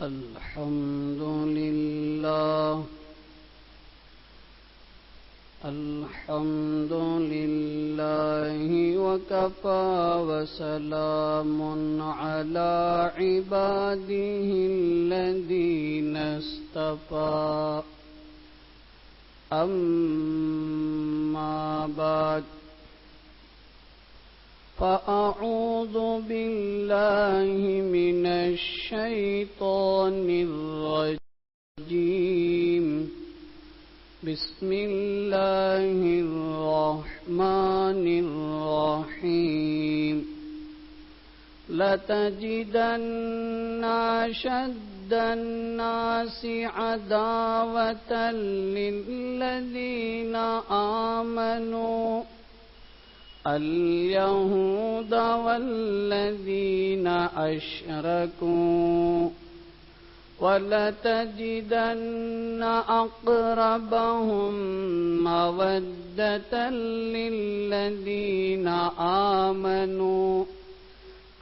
الحمد لله الحمد لله وكفى وسلام على عباده الذين اصطفى أما بعد فأعوذ بالله من الشيطان الرجيم بسم الله الرحمن الرحيم لتجدن أشد الناس عداوة للذين آمنوا اليهود والذين أشركوا ولتجدن أقربهم مودة للذين آمنوا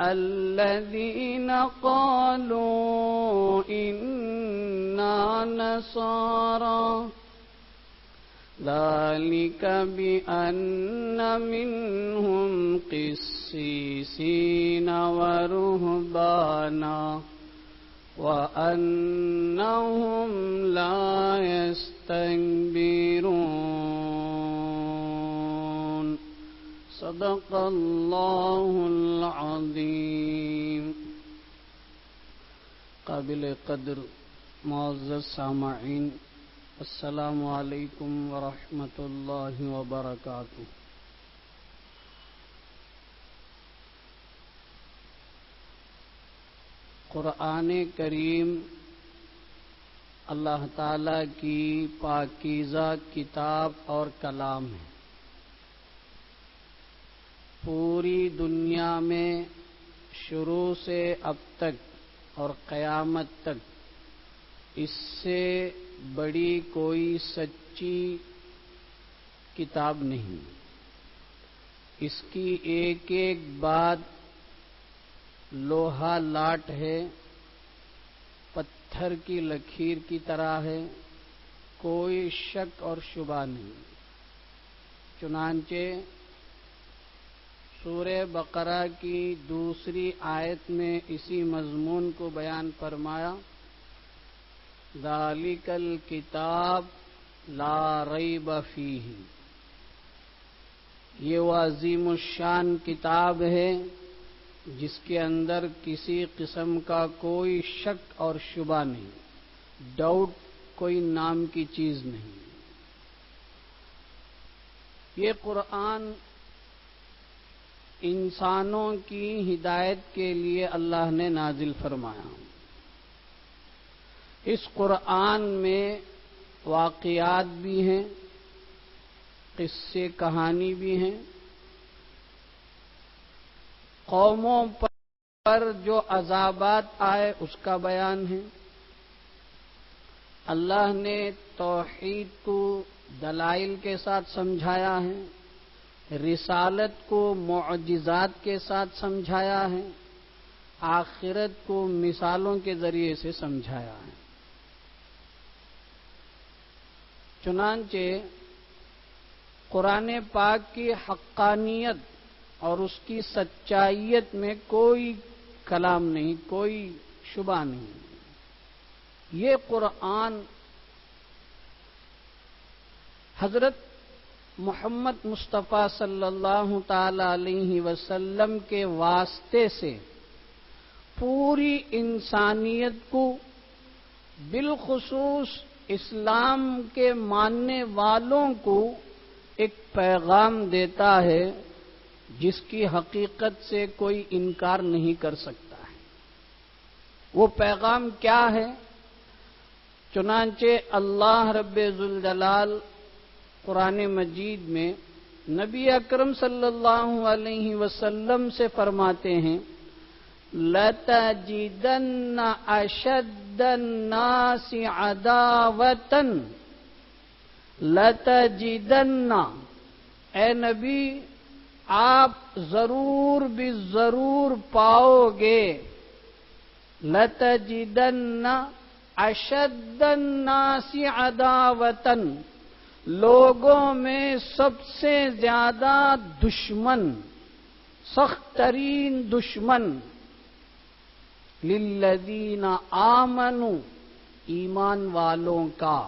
الذين قالوا إنا نصارى ذلك بأن منهم قسيسين ورهبانا وأنهم لا يستكبرون صدق الله العظيم. قابل قدر معزز سامعین، السلام علیکم ورحمۃ اللہ وبرکاتہ. قرآن کریم اللہ تعالی کی پاکیزہ کتاب اور کلام ہے. پوری دنیا میں شروع سے اب تک اور قیامت تک اس سے بڑی کوئی سچی کتاب نہیں. اس کی ایک ایک بات لوہا لاٹ ہے، پتھر کی لکیر کی طرح ہے، کوئی شک اور شبہ نہیں. چنانچہ سورہ بقرہ کی دوسری آیت میں اسی مضمون کو بیان فرمایا، ذالک الکتاب لا ریب فیہ. یہ وہ عظیم الشان کتاب ہے جس کے اندر کسی قسم کا کوئی شک اور شبہ نہیں، ڈاؤٹ کوئی نام کی چیز نہیں. یہ قرآن انسانوں کی ہدایت کے لیے اللہ نے نازل فرمایا. اس قرآن میں واقعات بھی ہیں، قصے کہانی بھی ہیں. قوموں پر جو عذابات آئے اس کا بیان ہے. اللہ نے توحید کو دلائل کے ساتھ سمجھایا ہے، رسالت کو معجزات کے ساتھ سمجھایا ہے، آخرت کو مثالوں کے ذریعے سے سمجھایا ہے. چنانچہ قرآن پاک کی حقانیت اور اس کی سچائیت میں کوئی کلام نہیں، کوئی شبہ نہیں. یہ قرآن حضرت محمد مصطفیٰ صلی اللہ تعالی علیہ وسلم کے واسطے سے پوری انسانیت کو، بالخصوص اسلام کے ماننے والوں کو ایک پیغام دیتا ہے جس کی حقیقت سے کوئی انکار نہیں کر سکتا ہے. وہ پیغام کیا ہے؟ چنانچہ اللہ رب ذوالجلال قرآن مجید میں نبی اکرم صلی اللہ علیہ وسلم سے فرماتے ہیں، لَتَجِدَنَّ أَشَدَّ النَّاسِ عَدَاوَةً لَتَجِدَنَّ، اے نبی آپ ضرور بھی ضرور پاؤ گے لَتَجِدَنَّ أَشَدَّ النَّاسِ عَدَاوَةً، لوگوں میں سب سے زیادہ دشمن، سخت ترین دشمن، لِلَّذِينَ آمَنُوا، ایمان والوں کا۔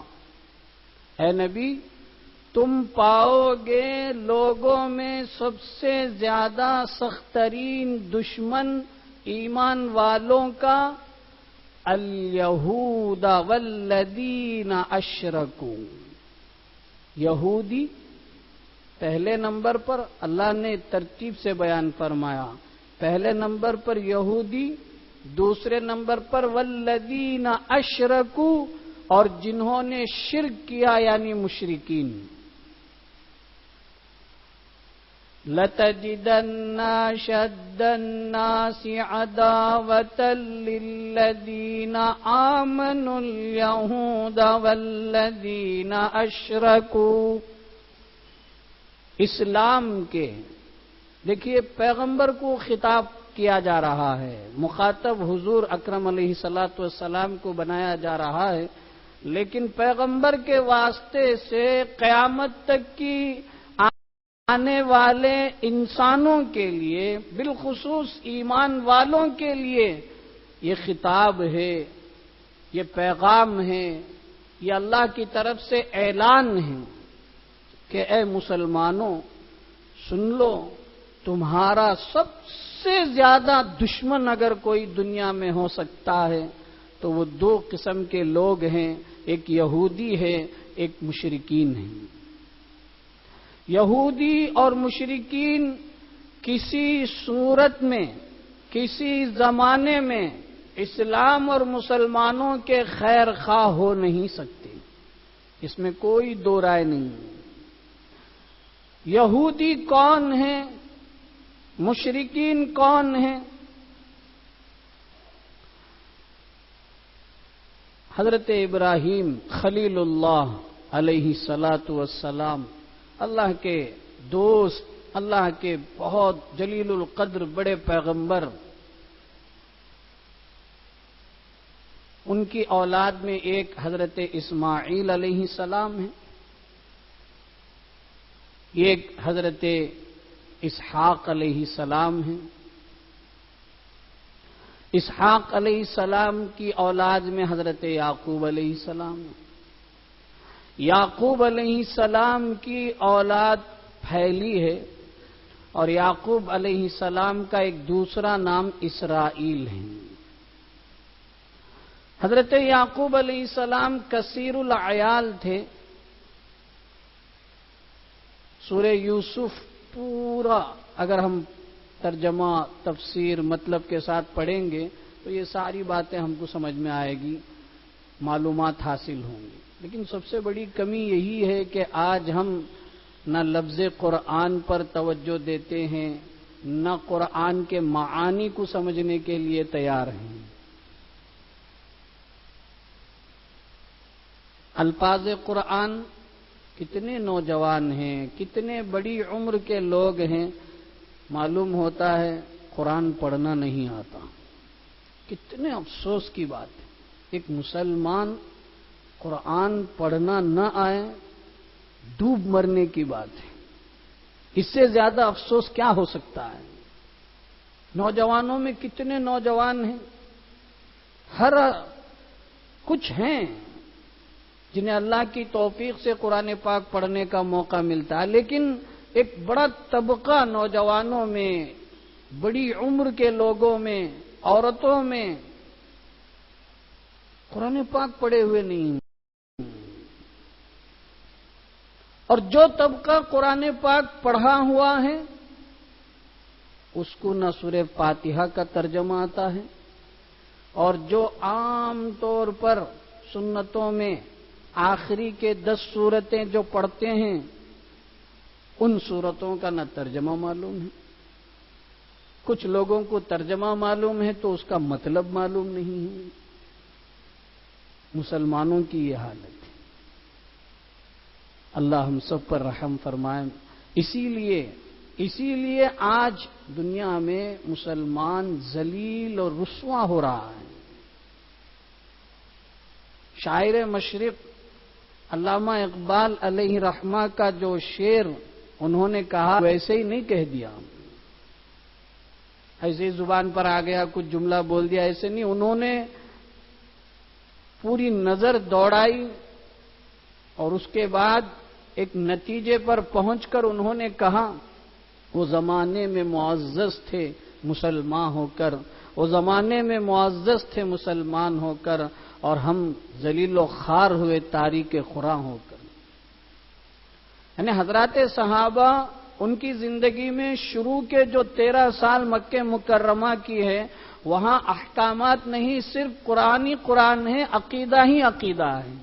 اے نبی، تم پاؤ گے لوگوں میں سب سے زیادہ سخت ترین دشمن ایمان والوں کا الیہود والذین اشرکوا، یہودی پہلے نمبر پر، اللہ نے ترتیب سے بیان فرمایا، پہلے نمبر پر یہودی، دوسرے نمبر پر والذین اشرکوا، اور جنہوں نے شرک کیا یعنی مشرکین۔ لَتَجِدَنَّ أَشَدَّ النَّاسِ عَدَاوَةً لِلَّذِينَ آمَنُوا الْيَهُودَ وَالَّذِينَ أَشْرَكُوا۔ اسلام کے، دیکھیے پیغمبر کو خطاب کیا جا رہا ہے، مخاطب حضور اکرم علیہ الصلوۃ والسلام کو بنایا جا رہا ہے، لیکن پیغمبر کے واسطے سے قیامت تک کی آنے والے انسانوں کے لیے، بالخصوص ایمان والوں کے لیے یہ خطاب ہے، یہ پیغام ہے، یہ اللہ کی طرف سے اعلان ہے کہ اے مسلمانوں سن لو، تمہارا سب سے زیادہ دشمن اگر کوئی دنیا میں ہو سکتا ہے تو وہ دو قسم کے لوگ ہیں، ایک یہودی ہے، ایک مشرکین ہیں۔ یہودی اور مشرکین کسی صورت میں، کسی زمانے میں اسلام اور مسلمانوں کے خیر خواہ ہو نہیں سکتے، اس میں کوئی دو رائے نہیں ہے۔ یہودی کون ہیں؟ مشرکین کون ہیں؟ حضرت ابراہیم خلیل اللہ علیہ الصلاۃ والسلام، اللہ کے دوست، اللہ کے بہت جلیل القدر بڑے پیغمبر، ان کی اولاد میں ایک حضرت اسماعیل علیہ السلام ہے، ایک حضرت اسحاق علیہ السلام ہے۔ اسحاق علیہ السلام کی اولاد میں حضرت یعقوب علیہ السلام ہے۔ یعقوب علیہ السلام کی اولاد پھیلی ہے، اور یعقوب علیہ السلام کا ایک دوسرا نام اسرائیل ہے۔ حضرت یعقوب علیہ السلام کثیر العیال تھے۔ سورہ یوسف پورا اگر ہم ترجمہ، تفسیر، مطلب کے ساتھ پڑھیں گے تو یہ ساری باتیں ہم کو سمجھ میں آئے گی، معلومات حاصل ہوں گی۔ لیکن سب سے بڑی کمی یہی ہے کہ آج ہم نہ لفظ قرآن پر توجہ دیتے ہیں، نہ قرآن کے معانی کو سمجھنے کے لیے تیار ہیں۔ الفاظ قرآن، کتنے نوجوان ہیں، کتنے بڑی عمر کے لوگ ہیں، معلوم ہوتا ہے قرآن پڑھنا نہیں آتا۔ کتنے افسوس کی بات ہے، ایک مسلمان قرآن پڑھنا نہ آئے، ڈوب مرنے کی بات ہے۔ اس سے زیادہ افسوس کیا ہو سکتا ہے؟ نوجوانوں میں کتنے نوجوان ہیں، ہر کچھ ہیں جنہیں اللہ کی توفیق سے قرآن پاک پڑھنے کا موقع ملتا ہے، لیکن ایک بڑا طبقہ نوجوانوں میں، بڑی عمر کے لوگوں میں، عورتوں میں قرآن پاک پڑھے ہوئے نہیں ہیں۔ اور جو طبقہ قرآن پاک پڑھا ہوا ہے اس کو نہ سورہ فاتحہ کا ترجمہ آتا ہے، اور جو عام طور پر سنتوں میں آخری کے 10 سورتیں جو پڑھتے ہیں ان سورتوں کا نہ ترجمہ معلوم ہے۔ کچھ لوگوں کو ترجمہ معلوم ہے تو اس کا مطلب معلوم نہیں ہے۔ مسلمانوں کی یہ حالت ہے، اللہ ہم سب پر رحم فرمائے۔ اسی لیے آج دنیا میں مسلمان ذلیل اور رسوا ہو رہا ہے۔ شاعر مشرق علامہ اقبال علیہ رحمہ کا جو شعر انہوں نے کہا ویسے ہی نہیں کہہ دیا، ایسے ہی زبان پر آ گیا کچھ جملہ بول دیا، ایسے نہیں، انہوں نے پوری نظر دوڑائی اور اس کے بعد ایک نتیجے پر پہنچ کر انہوں نے کہا وہ زمانے میں معزز تھے مسلمان ہو کر، وہ زمانے میں معزز تھے مسلمان ہو کر، اور ہم ذلیل و خوار ہوئے تاریک خراں ہو کر۔ یعنی حضرات صحابہ ان کی زندگی میں شروع کے جو 13 سال مکہ مکرمہ کی ہے، وہاں احکامات نہیں، صرف قرآن ہے، عقیدہ ہی عقیدہ ہے،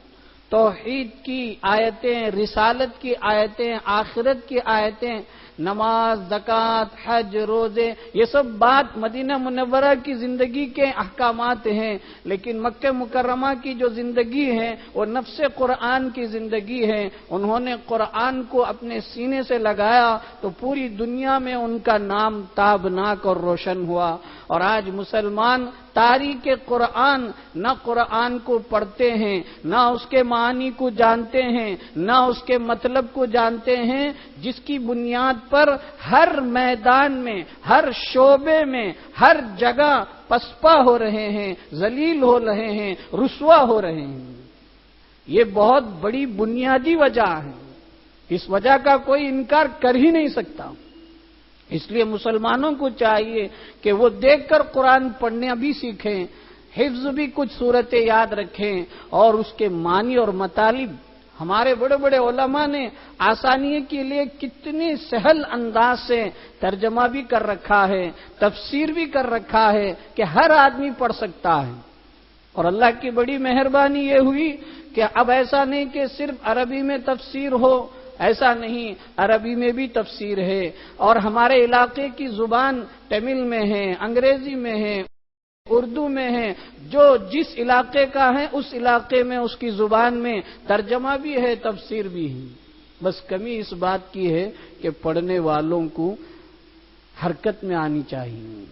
توحید کی آیتیں، رسالت کی آیتیں، آخرت کی آیتیں، نماز، زکوٰۃ، حج، روزے، یہ سب بات مدینہ منورہ کی زندگی کے احکامات ہیں، لیکن مکہ مکرمہ کی جو زندگی ہے وہ نفس قرآن کی زندگی ہے۔ انہوں نے قرآن کو اپنے سینے سے لگایا تو پوری دنیا میں ان کا نام تابناک اور روشن ہوا، اور آج مسلمان تاریخ قرآن نہ قرآن کو پڑھتے ہیں، نہ اس کے معنی کو جانتے ہیں، نہ اس کے مطلب کو جانتے ہیں، جس کی بنیاد پر ہر میدان میں، ہر شعبے میں، ہر جگہ پسپا ہو رہے ہیں، ذلیل ہو رہے ہیں، رسوا ہو رہے ہیں۔ یہ بہت بڑی بنیادی وجہ ہے، اس وجہ کا کوئی انکار کر ہی نہیں سکتا۔ اس لیے مسلمانوں کو چاہیے کہ وہ دیکھ کر قرآن پڑھنا بھی سیکھیں، حفظ بھی کچھ صورتیں یاد رکھیں، اور اس کے معنی اور مطالب ہمارے بڑے بڑے علماء نے آسانی کے لیے کتنے سہل انداز سے ترجمہ بھی کر رکھا ہے، تفسیر بھی کر رکھا ہے کہ ہر آدمی پڑھ سکتا ہے۔ اور اللہ کی بڑی مہربانی یہ ہوئی کہ اب ایسا نہیں کہ صرف عربی میں تفسیر ہو، ایسا نہیں، عربی میں بھی تفسیر ہے، اور ہمارے علاقے کی زبان تمل میں ہے، انگریزی میں ہے، اردو میں ہے، جو جس علاقے کا ہے اس علاقے میں اس کی زبان میں ترجمہ بھی ہے، تفسیر بھی ہے۔ بس کمی اس بات کی ہے کہ پڑھنے والوں کو حرکت میں آنی چاہیے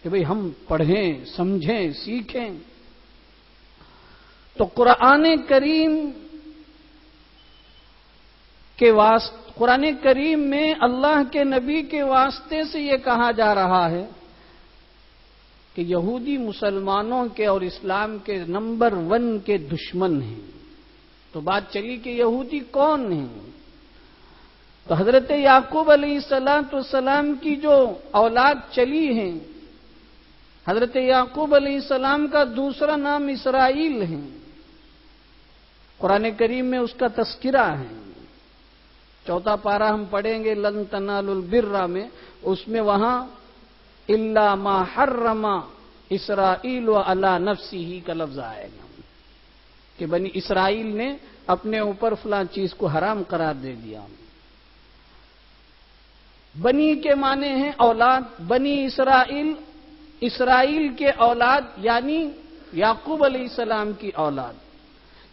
کہ بھئی ہم پڑھیں، سمجھیں، سیکھیں۔ تو قرآن کریم کے قرآن کریم میں اللہ کے نبی کے واسطے سے یہ کہا جا رہا ہے کہ یہودی مسلمانوں کے اور اسلام کے نمبر 1 کے دشمن ہیں۔ تو بات چلی کہ یہودی کون ہیں؟ تو حضرت یعقوب علیہ السلام کی جو اولاد چلی ہیں، حضرت یعقوب علیہ السلام کا دوسرا نام اسرائیل ہے، قرآن کریم میں اس کا تذکرہ ہے۔ 4 پارہ ہم پڑھیں گے لن تنالوا البر میں، اس میں وہاں الا ما حرم اسرائیل علی نفسہ کا لفظ آئے گا کہ بنی اسرائیل نے اپنے اوپر فلاں چیز کو حرام قرار دے دیا۔ بنی کے معنی ہیں اولاد، بنی اسرائیل، اسرائیل کے اولاد یعنی یعقوب علیہ السلام کی اولاد۔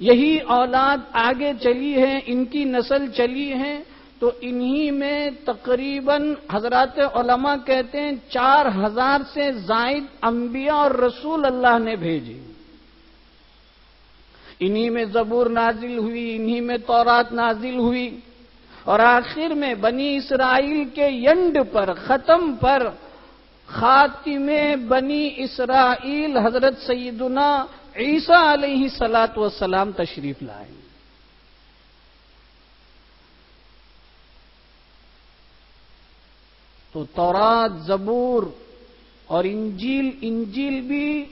یہی اولاد آگے چلی ہے، ان کی نسل چلی ہے، تو انہی میں تقریباً حضرات علماء کہتے ہیں 4000 سے زائد انبیاء اور رسول اللہ نے بھیجے۔ انہی میں زبور نازل ہوئی، انہی میں تورات نازل ہوئی، اور آخر میں بنی اسرائیل کے ینڈ پر، ختم پر، خاتم بنی اسرائیل حضرت سیدنا عیسیٰ علیہ السلام تشریف لائے۔ تو تورات، زبور اور انجیل بھی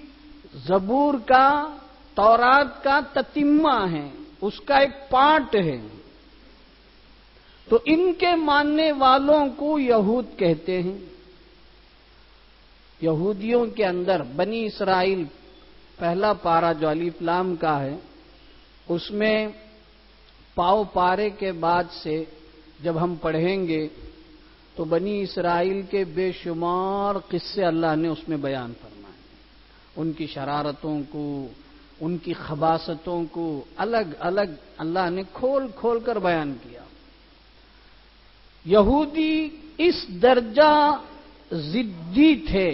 زبور کا، تورات کا تتمہ ہے، اس کا ایک پارٹ ہے۔ تو ان کے ماننے والوں کو یہود کہتے ہیں۔ یہودیوں کے اندر بنی اسرائیل پہلا پارہ جو الف لام کا ہے، اس میں پاؤ پارے کے بعد سے جب ہم پڑھیں گے تو بنی اسرائیل کے بے شمار قصے اللہ نے اس میں بیان فرمائے، ان کی شرارتوں کو، ان کی خباثتوں کو الگ الگ اللہ نے کھول کھول کر بیان کیا۔ یہودی اس درجہ ضدی تھے،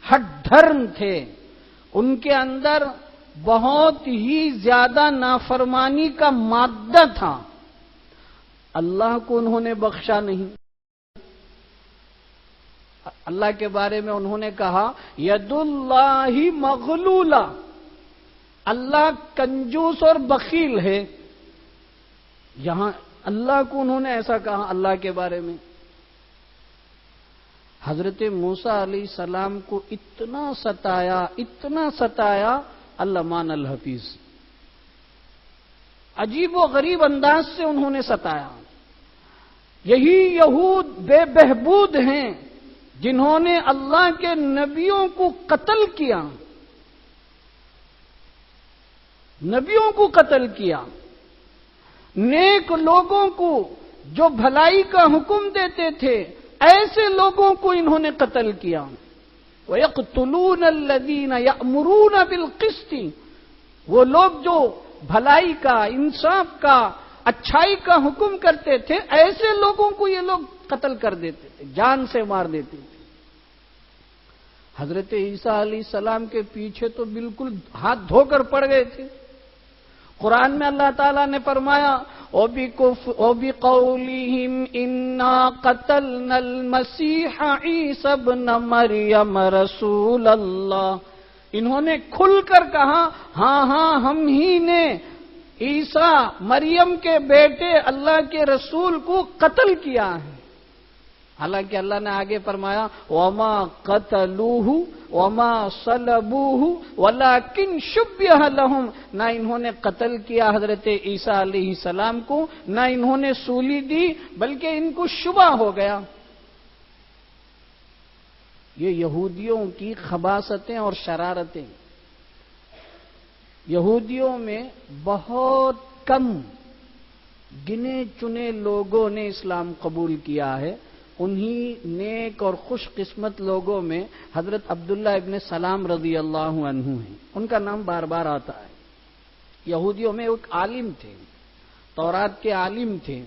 ہٹ دھرم تھے، ان کے اندر بہت ہی زیادہ نافرمانی کا مادہ تھا، اللہ کو انہوں نے بخشا نہیں۔ اللہ کے بارے میں انہوں نے کہا ید اللہ مغلولہ، اللہ کنجوس اور بخیل ہے۔ یہاں اللہ کو انہوں نے ایسا کہا اللہ کے بارے میں۔ حضرت موسیٰ علیہ السلام کو اتنا ستایا علامہ الحفیظ، عجیب و غریب انداز سے انہوں نے ستایا۔ یہی یہود بے بہبود ہیں جنہوں نے اللہ کے نبیوں کو قتل کیا، نبیوں کو قتل کیا، نیک لوگوں کو جو بھلائی کا حکم دیتے تھے ایسے لوگوں کو انہوں نے قتل کیا۔ وَيَقْتُلُونَ الَّذِينَ يَأْمُرُونَ بِالْقِسْطِ، وہ لوگ جو بھلائی کا، انصاف کا، اچھائی کا حکم کرتے تھے ایسے لوگوں کو یہ لوگ قتل کر دیتے تھے، جان سے مار دیتے تھے۔ حضرت عیسیٰ علیہ السلام کے پیچھے تو بالکل ہاتھ دھو کر پڑ گئے تھے۔ قرآن میں اللہ تعالیٰ نے فرمایا وَبِقَوْلِهِمْ إِنَّا قَتَلْنَا الْمَسِيحَ عِيسَى ابْنَ مَرْيَمَ رَسُولَ اللَّهِ، انہوں نے کھل کر کہا ہاں ہم ہی نے عیسیٰ مریم کے بیٹے اللہ کے رسول کو قتل کیا ہے۔ حالانکہ اللہ نے آگے فرمایا وَمَا قَتَلُوهُ وَمَا صَلَبُوهُ وَلَكِنْ شُبِّهَ لَهُمْ، نہ انہوں نے قتل کیا حضرت عیسیٰ علیہ السلام کو، نہ انہوں نے سولی دی، بلکہ ان کو شبہ ہو گیا۔ یہ یہودیوں کی خباثتیں اور شرارتیں۔ یہودیوں میں بہت کم گنے چنے لوگوں نے اسلام قبول کیا ہے، انہی نیک اور خوش قسمت لوگوں میں حضرت عبداللہ ابن سلام رضی اللہ عنہ ہیں، ان کا نام بار بار آتا ہے۔ یہودیوں میں ایک عالم تھے، تورات کے عالم تھے،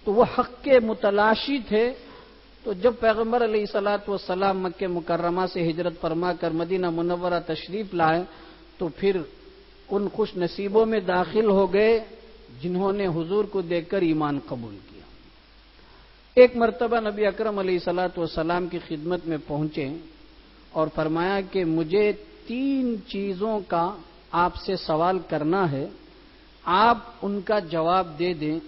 تو وہ حق کے متلاشی تھے۔ تو جب پیغمبر علیہ الصلوۃ والسلام مکہ مکرمہ سے ہجرت فرما کر مدینہ منورہ تشریف لائے تو پھر ان خوش نصیبوں میں داخل ہو گئے جنہوں نے حضور کو دیکھ کر ایمان قبول کیا۔ ایک مرتبہ نبی اکرم علیہ الصلوۃ والسلام کی خدمت میں پہنچے اور فرمایا کہ مجھے 3 چیزوں کا آپ سے سوال کرنا ہے، آپ ان کا جواب دے دیں،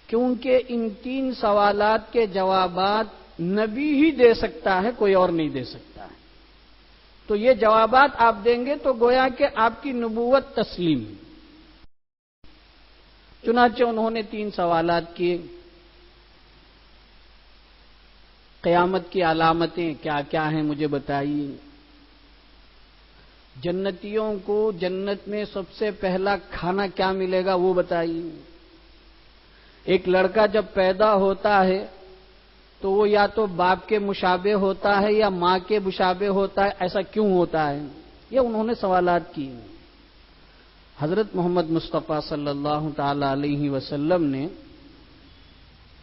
کیونکہ ان 3 سوالات کے جوابات نبی ہی دے سکتا ہے، کوئی اور نہیں دے سکتا ہے۔ تو یہ جوابات آپ دیں گے تو گویا کہ آپ کی نبوت تسلیم۔ چنانچہ انہوں نے 3 سوالات کیے۔ قیامت کی علامتیں کیا کیا ہیں مجھے بتائیے، جنتیوں کو جنت میں سب سے پہلا کھانا کیا ملے گا وہ بتائیے، ایک لڑکا جب پیدا ہوتا ہے تو وہ یا تو باپ کے مشابہ ہوتا ہے یا ماں کے مشابہ ہوتا ہے، ایسا کیوں ہوتا ہے؟ یہ انہوں نے سوالات کیے۔ حضرت محمد مصطفیٰ صلی اللہ تعالی علیہ وسلم نے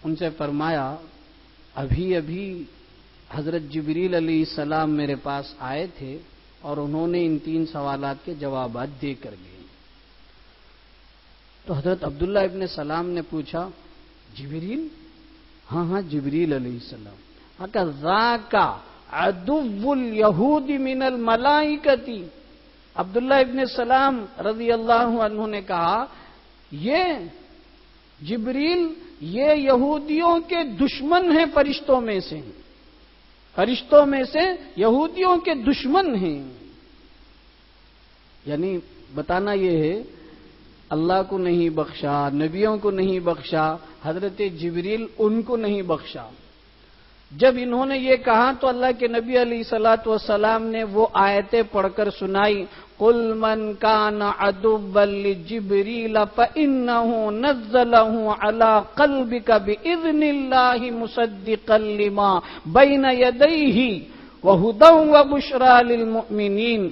ان سے فرمایا ابھی حضرت جبریل علیہ السلام میرے پاس آئے تھے اور انہوں نے ان 3 سوالات کے جوابات دے کر گئے۔ تو حضرت عبداللہ ابن سلام نے پوچھا جبریل؟ ہاں جبریل علیہ السلام۔ ذاک عدو الیہود من الملائکۃ، عبداللہ ابن سلام رضی اللہ عنہ نے کہا یہ جبریل یہ یہودیوں کے دشمن ہیں، فرشتوں میں سے یہودیوں کے دشمن ہیں۔ یعنی بتانا یہ ہے اللہ کو نہیں بخشا، نبیوں کو نہیں بخشا، حضرت جبریل ان کو نہیں بخشا۔ جب انہوں نے یہ کہا تو اللہ کے نبی علیہ الصلوۃ والسلام نے وہ آیتیں پڑھ کر سنائی، قل من کان عدوا لجبریل فإنه نزله على قلبك بإذن الله مصدقا لما بين يديه وهدى وبشرى للمؤمنين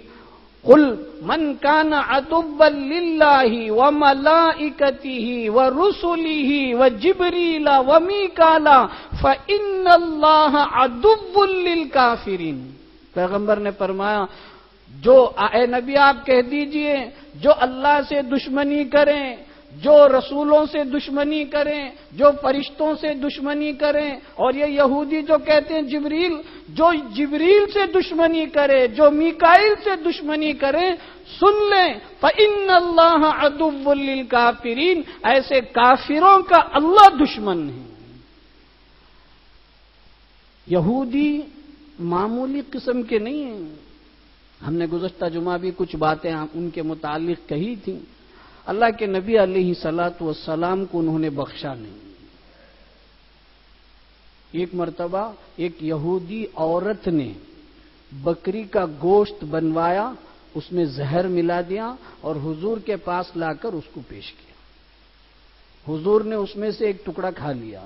قل من كان عدوا لله وملائكته ورسله وجبريل وميكال فإن الله عدو للكافرين۔ پیغمبر نے فرمایا جو اے نبی آپ کہہ دیجئے جو اللہ سے دشمنی کریں، جو رسولوں سے دشمنی کریں، جو فرشتوں سے دشمنی کریں، اور یہ یہودی جو کہتے ہیں جو جبریل سے دشمنی کرے، جو میکائیل سے دشمنی کرے، سن لیں فَإِنَّ اللَّهَ عَدُوٌّ لِّلْكَافِرِينَ، ایسے کافروں کا اللہ دشمن ہے۔ یہودی معمولی قسم کے نہیں ہیں۔ ہم نے گزشتہ جمعہ بھی کچھ باتیں ان کے متعلق کہی تھیں۔ اللہ کے نبی علیہ الصلاۃ والسلام کو انہوں نے بخشا نہیں۔ ایک مرتبہ ایک یہودی عورت نے بکری کا گوشت بنوایا، اس میں زہر ملا دیا اور حضور کے پاس لا کر اس کو پیش کیا۔ حضور نے اس میں سے ایک ٹکڑا کھا لیا،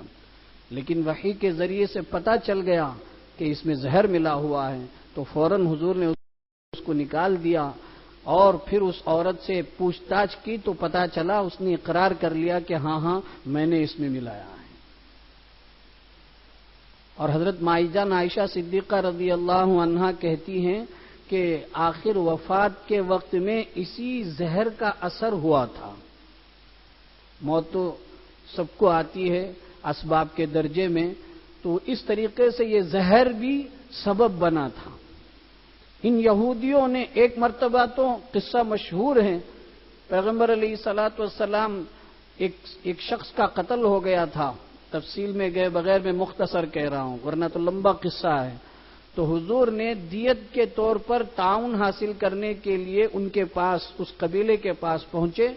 لیکن وحی کے ذریعے سے پتہ چل گیا کہ اس میں زہر ملا ہوا ہے، تو فوراً حضور نے اس کو نکال دیا اور پھر اس عورت سے پوچھ تاچھ کی تو پتہ چلا، اس نے اقرار کر لیا کہ ہاں میں نے اس میں ملایا ہے۔ اور حضرت مائی جان عائشہ صدیقہ رضی اللہ عنہا کہتی ہیں کہ آخر وفات کے وقت میں اسی زہر کا اثر ہوا تھا۔ موت تو سب کو آتی ہے اسباب کے درجے میں، تو اس طریقے سے یہ زہر بھی سبب بنا تھا۔ ان یہودیوں نے ایک مرتبہ تو قصہ مشہور ہے، پیغمبر علیہ الصلاۃ والسلام ایک شخص کا قتل ہو گیا تھا، تفصیل میں گئے بغیر میں مختصر کہہ رہا ہوں ورنہ تو لمبا قصہ ہے۔ تو حضور نے دیت کے طور پر تعاون حاصل کرنے کے لیے ان کے پاس، اس قبیلے کے پاس پہنچے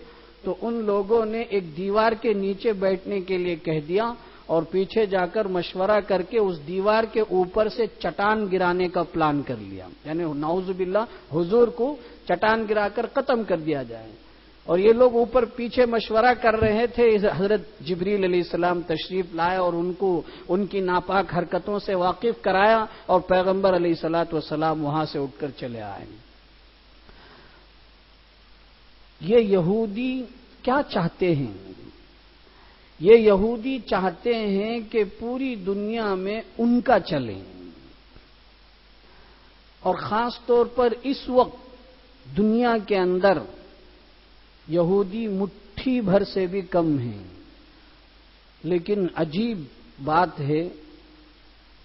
تو ان لوگوں نے ایک دیوار کے نیچے بیٹھنے کے لیے کہہ دیا اور پیچھے جا کر مشورہ کر کے اس دیوار کے اوپر سے چٹان گرانے کا پلان کر لیا، یعنی نعوذ باللہ حضور کو چٹان گرا کر ختم کر دیا جائے۔ اور یہ لوگ اوپر پیچھے مشورہ کر رہے تھے، حضرت جبریل علیہ السلام تشریف لائے اور ان کو ان کی ناپاک حرکتوں سے واقف کرایا اور پیغمبر علیہ الصلاۃ والسلام وہاں سے اٹھ کر چلے آئے۔ یہ یہودی کیا چاہتے ہیں؟ یہ یہودی چاہتے ہیں کہ پوری دنیا میں ان کا چلے، اور خاص طور پر اس وقت دنیا کے اندر یہودی مٹھی بھر سے بھی کم ہیں۔ لیکن عجیب بات ہے،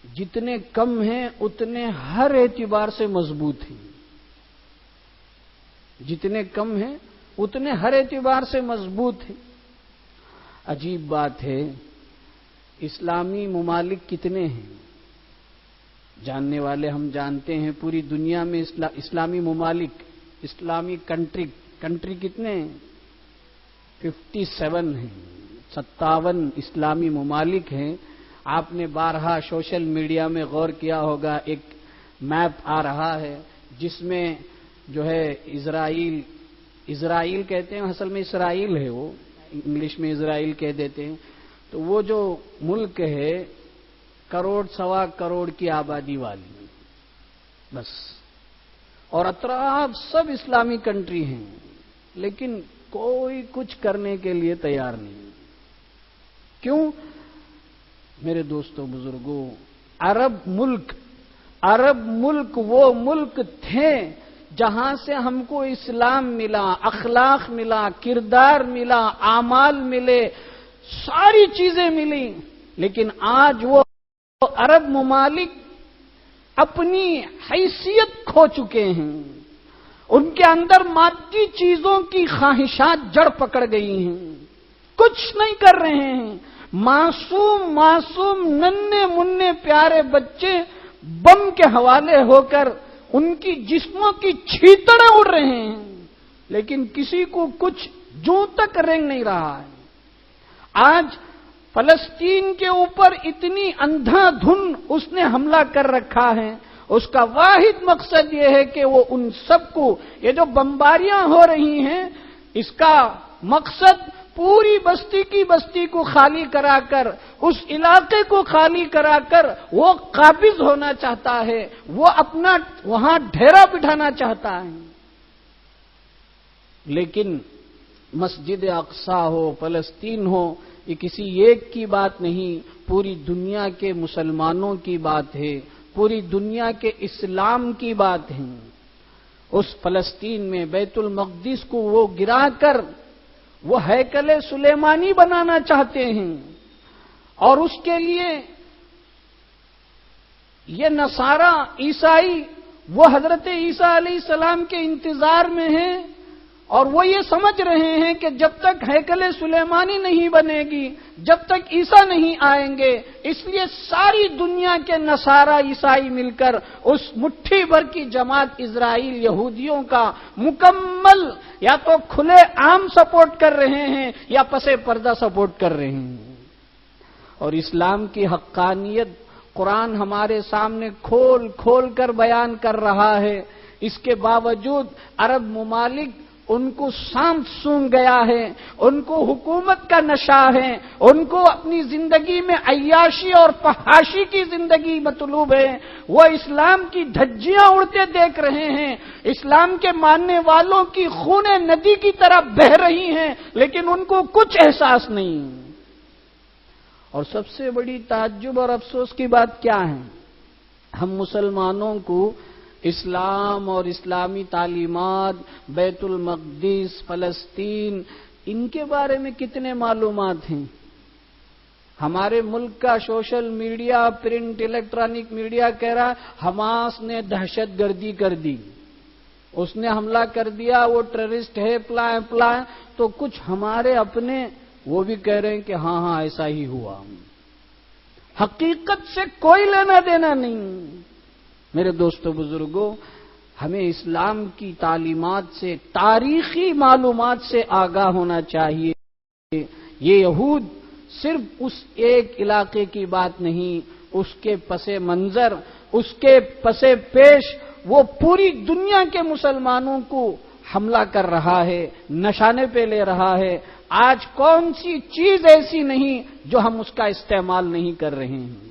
جتنے کم ہیں اتنے ہر اعتبار سے مضبوط ہیں، جتنے کم ہیں اتنے ہر اعتبار سے مضبوط ہیں۔ عجیب بات ہے، اسلامی ممالک کتنے ہیں؟ جاننے والے ہم جانتے ہیں، پوری دنیا میں اسلامی ممالک، اسلامی کنٹری کتنے ہیں؟ 57 ہیں، 57 اسلامی ممالک ہیں۔ آپ نے بارہا سوشل میڈیا میں غور کیا ہوگا، ایک میپ آ رہا ہے جس میں جو ہے اسرائیل کہتے ہیں، اصل میں اسرائیل ہے، وہ انگلش میں اسرائیل کہہ دیتے ہیں، تو وہ جو ملک ہے 1.25 کروڑ کی آبادی والی بس، اور اطراف سب اسلامی کنٹری ہیں، لیکن کوئی کچھ کرنے کے لیے تیار نہیں۔ کیوں؟ میرے دوستوں بزرگوں، عرب ملک وہ ملک تھے جہاں سے ہم کو اسلام ملا، اخلاق ملا، کردار ملا، اعمال ملے، ساری چیزیں ملی، لیکن آج وہ عرب ممالک اپنی حیثیت کھو چکے ہیں، ان کے اندر مادی چیزوں کی خواہشات جڑ پکڑ گئی ہیں، کچھ نہیں کر رہے ہیں۔ معصوم ننھے منھے پیارے بچے بم کے حوالے ہو کر ان کی جسموں کی چھیتڑیں اڑ رہے ہیں، لیکن کسی کو کچھ جوں تک رنگ نہیں رہا ہے۔ آج فلسطین کے اوپر اتنی اندھا دھن اس نے حملہ کر رکھا ہے، اس کا واحد مقصد یہ ہے کہ وہ ان سب کو، یہ جو بمباریاں ہو رہی ہیں، اس کا مقصد پوری بستی کی بستی کو خالی کرا کر، اس علاقے کو خالی کرا کر وہ قابض ہونا چاہتا ہے، وہ اپنا وہاں ڈھیرا بٹھانا چاہتا ہے۔ لیکن مسجد اقصی ہو، فلسطین ہو، یہ کسی ایک کی بات نہیں، پوری دنیا کے مسلمانوں کی بات ہے، پوری دنیا کے اسلام کی بات ہے۔ اس فلسطین میں بیت المقدس کو وہ گرا کر وہ ہیکل سلیمانی بنانا چاہتے ہیں، اور اس کے لیے یہ نصارہ عیسائی وہ حضرت عیسیٰ علیہ السلام کے انتظار میں ہیں، اور وہ یہ سمجھ رہے ہیں کہ جب تک ہیکل سلیمانی نہیں بنے گی، جب تک عیسیٰ نہیں آئیں گے، اس لیے ساری دنیا کے نصارہ عیسائی مل کر اس مٹھی بھر کی جماعت اسرائیل یہودیوں کا مکمل یا تو کھلے عام سپورٹ کر رہے ہیں یا پسے پردہ سپورٹ کر رہے ہیں۔ اور اسلام کی حقانیت قرآن ہمارے سامنے کھول کھول کر بیان کر رہا ہے، اس کے باوجود عرب ممالک ان کو سانپ سونگ گیا ہے، ان کو حکومت کا نشہ ہے، ان کو اپنی زندگی میں عیاشی اور فحاشی کی زندگی مطلوب ہے، وہ اسلام کی دھجیاں اڑتے دیکھ رہے ہیں، اسلام کے ماننے والوں کی خونیں ندی کی طرح بہہ رہی ہیں، لیکن ان کو کچھ احساس نہیں۔ اور سب سے بڑی تعجب اور افسوس کی بات کیا ہے؟ ہم مسلمانوں کو اسلام اور اسلامی تعلیمات، بیت المقدس، فلسطین، ان کے بارے میں کتنے معلومات ہیں؟ ہمارے ملک کا social media, print, electronic media کہہ رہا ہے حماس نے دہشت گردی کر دی، اس نے حملہ کر دیا، وہ ٹیررسٹ ہے، پلائیں تو کچھ ہمارے اپنے وہ بھی کہہ رہے ہیں کہ ہاں ایسا ہی ہوا۔ حقیقت سے کوئی لینا دینا نہیں۔ میرے دوستو بزرگوں، ہمیں اسلام کی تعلیمات سے، تاریخی معلومات سے آگاہ ہونا چاہیے۔ یہ یہود صرف اس ایک علاقے کی بات نہیں، اس کے پس منظر، اس کے پس پیش وہ پوری دنیا کے مسلمانوں کو حملہ کر رہا ہے، نشانے پہ لے رہا ہے۔ آج کون سی چیز ایسی نہیں جو ہم اس کا استعمال نہیں کر رہے ہیں؟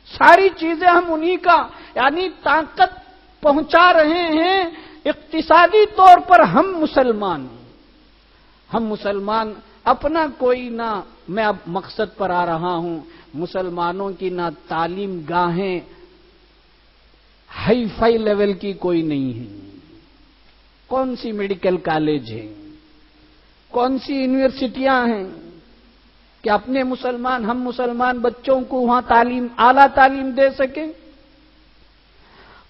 ساری چیزیں ہم انہی کا یعنی طاقت پہنچا رہے ہیں۔ اقتصادی طور پر ہم مسلمان اپنا کوئی نہ، میں اب مقصد پر آ رہا ہوں، مسلمانوں کی نہ تعلیم گاہیں ہائی فائی لیول کی کوئی نہیں ہے۔ کون سی میڈیکل کالج ہے، کون سی یونیورسٹیاں ہیں کہ اپنے ہم مسلمان بچوں کو وہاں اعلیٰ تعلیم دے سکیں؟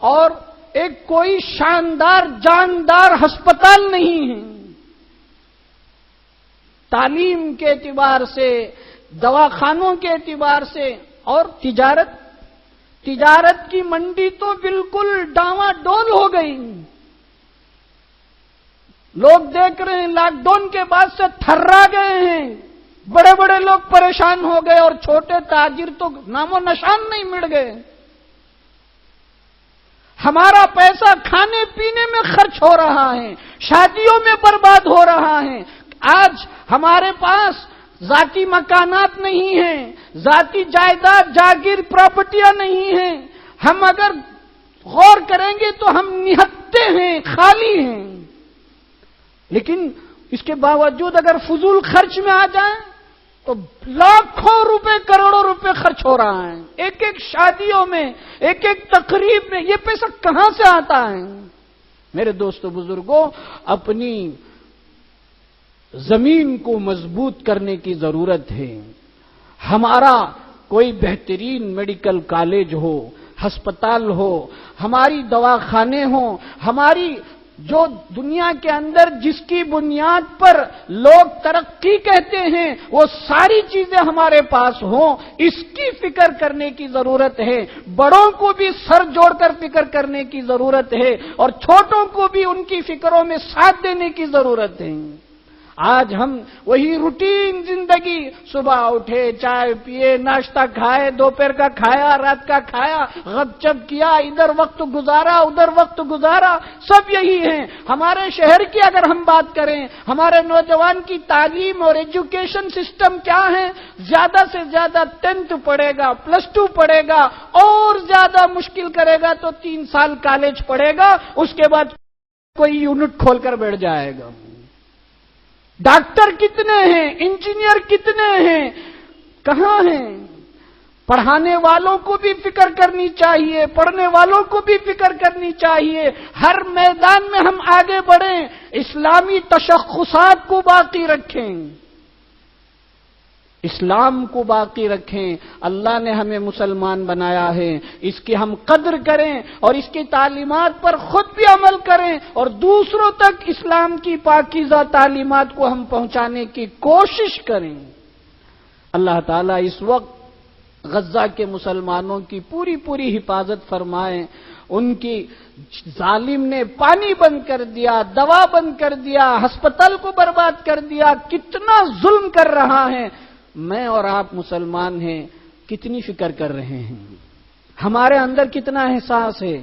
اور ایک کوئی شاندار جاندار ہسپتال نہیں ہے۔ تعلیم کے اعتبار سے، دواخانوں کے اعتبار سے، اور تجارت کی منڈی تو بالکل ڈاواں ڈول ہو گئی۔ لوگ دیکھ رہے ہیں لاک ڈاؤن کے بعد سے تھرا گئے ہیں، بڑے بڑے لوگ پریشان ہو گئے اور چھوٹے تاجر تو نام و نشان نہیں مل گئے۔ ہمارا پیسہ کھانے پینے میں خرچ ہو رہا ہے، شادیوں میں برباد ہو رہا ہے۔ آج ہمارے پاس ذاتی مکانات نہیں ہیں، ذاتی جائیداد، جاگیر، پراپرٹیاں نہیں ہیں۔ ہم اگر غور کریں گے تو ہم نہتے ہیں، خالی ہیں۔ لیکن اس کے باوجود اگر فضول خرچ میں آ جائیں تو لاکھوں روپے، کروڑوں روپے خرچ ہو رہا ہے، ایک ایک شادیوں میں، ایک ایک تقریب میں۔ یہ پیسہ کہاں سے آتا ہے؟ میرے دوستو بزرگوں، اپنی زمین کو مضبوط کرنے کی ضرورت ہے۔ ہمارا کوئی بہترین میڈیکل کالج ہو، ہسپتال ہو، ہماری دواخانے ہوں، ہماری جو دنیا کے اندر جس کی بنیاد پر لوگ ترقی کہتے ہیں وہ ساری چیزیں ہمارے پاس ہوں، اس کی فکر کرنے کی ضرورت ہے۔ بڑوں کو بھی سر جوڑ کر فکر کرنے کی ضرورت ہے، اور چھوٹوں کو بھی ان کی فکروں میں ساتھ دینے کی ضرورت ہے۔ آج ہم وہی روٹین زندگی، صبح اٹھے، چائے پیے، ناشتہ کھائے، دوپہر کا کھایا، رات کا کھایا، غپ چپ کیا، ادھر وقت گزارا، ادھر وقت گزارا، سب یہی ہیں۔ ہمارے شہر کی اگر ہم بات کریں، ہمارے نوجوان کی تعلیم اور ایجوکیشن سسٹم کیا ہے؟ زیادہ سے زیادہ 10th پڑھے گا، +2 پڑھے گا، اور زیادہ مشکل کرے گا تو 3 سال کالج پڑھے گا، اس کے بعد کوئی یونٹ کھول کر بیٹھ جائے گا۔ ڈاکٹر کتنے ہیں، انجینئر کتنے ہیں، کہاں ہیں؟ پڑھانے والوں کو بھی فکر کرنی چاہیے، پڑھنے والوں کو بھی فکر کرنی چاہیے، ہر میدان میں ہم آگے بڑھیں، اسلامی تشخصات کو باقی رکھیں، اسلام کو باقی رکھیں۔ اللہ نے ہمیں مسلمان بنایا ہے، اس کی ہم قدر کریں اور اس کی تعلیمات پر خود بھی عمل کریں اور دوسروں تک اسلام کی پاکیزہ تعلیمات کو ہم پہنچانے کی کوشش کریں۔ اللہ تعالیٰ اس وقت غزہ کے مسلمانوں کی پوری حفاظت فرمائیں۔ ان کی ظالم نے پانی بند کر دیا، دوا بند کر دیا، ہسپتال کو برباد کر دیا، کتنا ظلم کر رہا ہے۔ میں اور آپ مسلمان ہیں، کتنی فکر کر رہے ہیں، ہمارے اندر کتنا احساس ہے،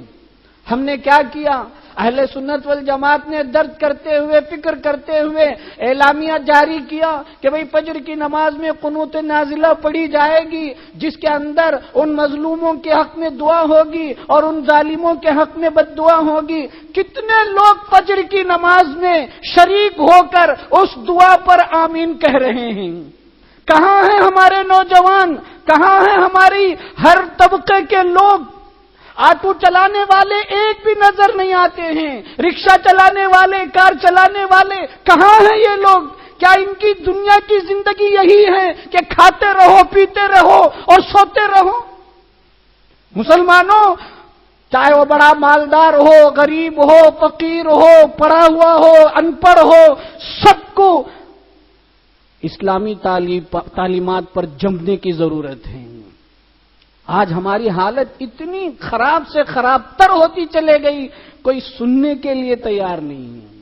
ہم نے کیا کیا؟ اہل سنت والجماعت نے درد کرتے ہوئے، فکر کرتے ہوئے اعلامیہ جاری کیا کہ بھئی فجر کی نماز میں قنوت نازلہ پڑھی جائے گی، جس کے اندر ان مظلوموں کے حق میں دعا ہوگی اور ان ظالموں کے حق میں بد دعا ہوگی۔ کتنے لوگ فجر کی نماز میں شریک ہو کر اس دعا پر آمین کہہ رہے ہیں؟ کہاں ہیں ہمارے نوجوان؟ کہاں ہیں ہماری ہر طبقے کے لوگ؟ آٹو چلانے والے ایک بھی نظر نہیں آتے ہیں، رکشہ چلانے والے، کار چلانے والے، کہاں ہیں یہ لوگ؟ کیا ان کی دنیا کی زندگی یہی ہے کہ کھاتے رہو، پیتے رہو اور سوتے رہو؟ مسلمانوں، چاہے وہ بڑا مالدار ہو، غریب ہو، فقیر ہو، پڑھا ہوا ہو، ان پڑھ ہو، سب کو اسلامی تعلیمات پر جمنے کی ضرورت ہے۔ آج ہماری حالت اتنی خراب سے خراب تر ہوتی چلے گئی، کوئی سننے کے لیے تیار نہیں ہے۔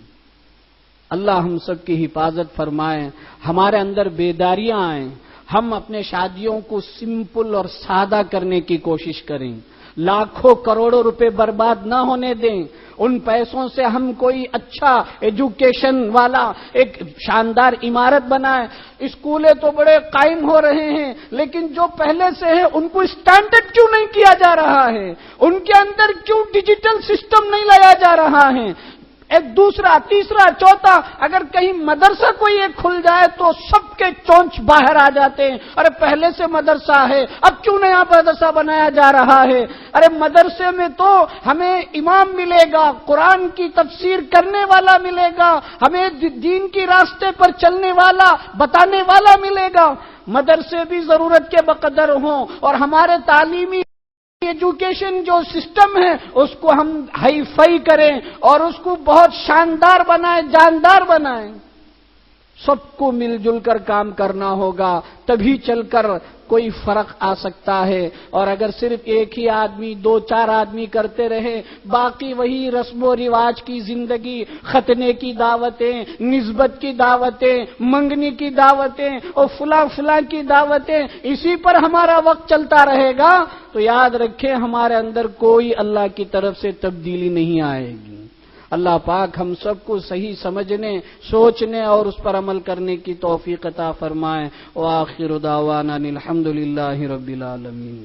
اللہ ہم سب کی حفاظت فرمائے، ہمارے اندر بیداریاں آئیں، ہم اپنے شادیوں کو سمپل اور سادہ کرنے کی کوشش کریں، لاکھوں کروڑوں روپے برباد نہ ہونے دیں۔ ان پیسوں سے ہم کوئی اچھا ایجوکیشن والا ایک شاندار عمارت بنائیں۔ اسکولیں تو بڑے قائم ہو رہے ہیں، لیکن جو پہلے سے ہیں ان کو اسٹینڈرڈ کیوں نہیں کیا جا رہا ہے؟ ان کے اندر کیوں ڈیجیٹل سسٹم نہیں لایا جا رہا ہے؟ ایک دوسرا، تیسرا، چوتھا، اگر کہیں مدرسہ کوئی ایک کھل جائے تو سب کے چونچ باہر آ جاتے ہیں۔ ارے پہلے سے مدرسہ ہے، اب کیوں نیا مدرسہ بنایا جا رہا ہے؟ ارے مدرسے میں تو ہمیں امام ملے گا، قرآن کی تفسیر کرنے والا ملے گا، ہمیں دین کی راستے پر چلنے والا، بتانے والا ملے گا۔ مدرسے بھی ضرورت کے بقدر ہوں اور ہمارے تعلیمی ایجوکیشن جو سسٹم ہے اس کو ہم ہائی فائی کریں اور اس کو بہت شاندار بنائیں، جاندار بنائیں۔ سب کو مل جل کر کام کرنا ہوگا، تبھی چل کر کوئی فرق آ سکتا ہے۔ اور اگر صرف ایک ہی آدمی، دو چار آدمی کرتے رہے، باقی وہی رسم و رواج کی زندگی، ختنے کی دعوتیں، نسبت کی دعوتیں، منگنی کی دعوتیں اور فلاں کی دعوتیں، اسی پر ہمارا وقت چلتا رہے گا تو یاد رکھیں ہمارے اندر کوئی اللہ کی طرف سے تبدیلی نہیں آئے گی۔ اللہ پاک ہم سب کو صحیح سمجھنے، سوچنے اور اس پر عمل کرنے کی توفیق عطا فرمائے۔ وآخر دعوانا الحمدللہ رب العالمین۔